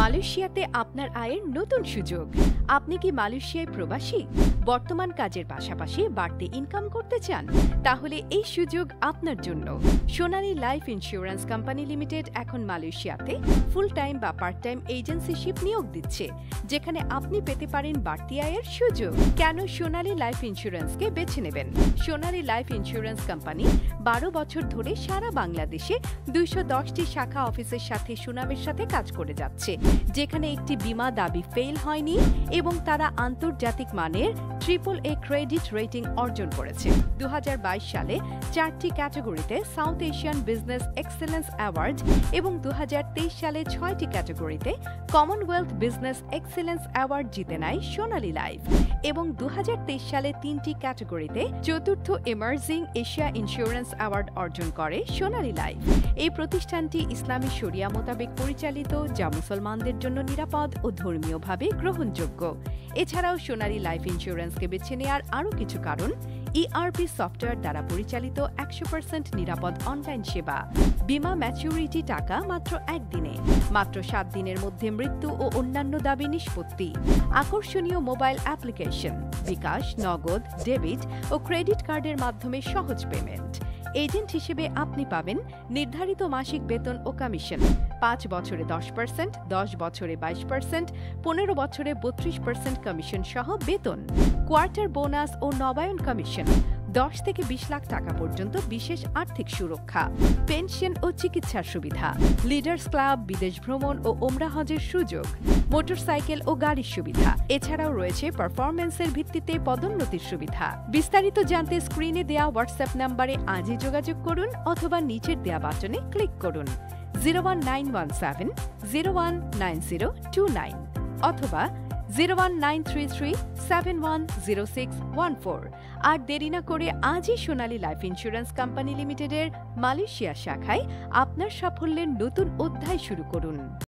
মালয়েশিয়াতে আপনার আয়ের নতুন সুযোগ। আপনি কি মালয়েশিয়ায় প্রবাসী? বর্তমান কাজের পাশাপাশি বাড়তি ইনকাম করতে চান? তাহলে এই সুযোগ আপনার জন্য। সোনালী লাইফ ইন্স্যুরেন্স কোম্পানি লিমিটেড এখন মালয়েশিয়াতে ফুল টাইম বা পার্ট টাইম এজেন্সিশিপ নিয়োগ দিচ্ছে, যেখানে আপনি পেতে পারেন বাড়তি আয়ের সুযোগ। কেন সোনালী লাইফ ইন্স্যুরেন্সকে বেছে নেবেন? সোনালী লাইফ ইন্স্যুরেন্স কোম্পানি 12 বছর ধরে সারা বাংলাদেশে 210টি শাখা অফিসের সাথে সুনামের সাথে কাজ করে যাচ্ছে, যেখানে একটি বীমা দাবি ফেল হয়নি এবং তারা আন্তর্জাতিক মানের AAA ক্রেডিট রেটিং অর্জন করেছে। 2022 সালে 4টি ক্যাটাগরিতে south Asian business excellence award এবং 2023 সালে 6টি ক্যাটাগরিতে কমনওয়েলথ বিজনেস এক্সেলেন্স অ্যাওয়ার্ড জিতে নেয় সোনালী লাইফ এবং 2023 সালে 3টি ক্যাটাগরিতে চতুর্থ এমার্জিং এশিয়া ইন্স্যুরেন্স অ্যাওয়ার্ড অর্জন করে সোনালী লাইফ। এই প্রতিষ্ঠানটি ইসলামী শরিয়া মোতাবেক পরিচালিত, যা মুসলমানদের জন্য নিরাপদ ও ধর্মীয়ভাবে গ্রহণযোগ্য। এছাড়াও সোনালী লাইফ ইন্স্যুরেন্সকে বেছে নেওয়ার আরও কিছু কারণ: ERP সফটওয়্যার দ্বারা পরিচালিত 100% নিরাপদ অনলাইন সেবা, বীমা ম্যাচুরিটি টাকা মাত্র 1 দিনে, মাত্র 7 দিনের মধ্যে মৃত্যু ও অন্যান্য দাবি নিষ্পত্তি, আকর্ষণীয় মোবাইল অ্যাপ্লিকেশন, বিকাশ, নগদ, ডেবিট ও ক্রেডিট কার্ডের মাধ্যমে সহজ পেমেন্ট। এজেন্ট হিসেবে আপনি পাবেন নির্ধারিত মাসিক বেতন ও কমিশন, 5 বছরে 10%, 10 বছরে 22%, 15 বছরে 32% কমিশন সহ বেতন, কোয়ার্টার বোনাস ও নবায়ন কমিশন, 10 থেকে 20 লাখ টাকা পর্যন্ত বিশেষ আর্থিক সুরক্ষা, পেনশন ও চিকিৎসার সুবিধা, লিডার্স ক্লাব, বিদেশ ভ্রমণ ও ওমরা হজের সুযোগ, মোটরসাইকেল ও গাড়ির সুবিধা। এছাড়াও রয়েছে পারফরম্যান্সের ভিত্তিতে পদোন্নতির সুবিধা। বিস্তারিত জানতে স্ক্রিনে দেওয়া হোয়াটসঅ্যাপ নম্বরে আজই যোগাযোগ করুন অথবা নিচের দেওয়া বাটনে ক্লিক করুন 01917 019029 অথবা 01933 710614। আর দেরি না করে আজই সোনালী লাইফ ইন্স্যুরেন্স কোম্পানি লিমিটেডের মালয়েশিয়া শাখায় আপনার সাফল্যের নতুন অধ্যায় শুরু করুন।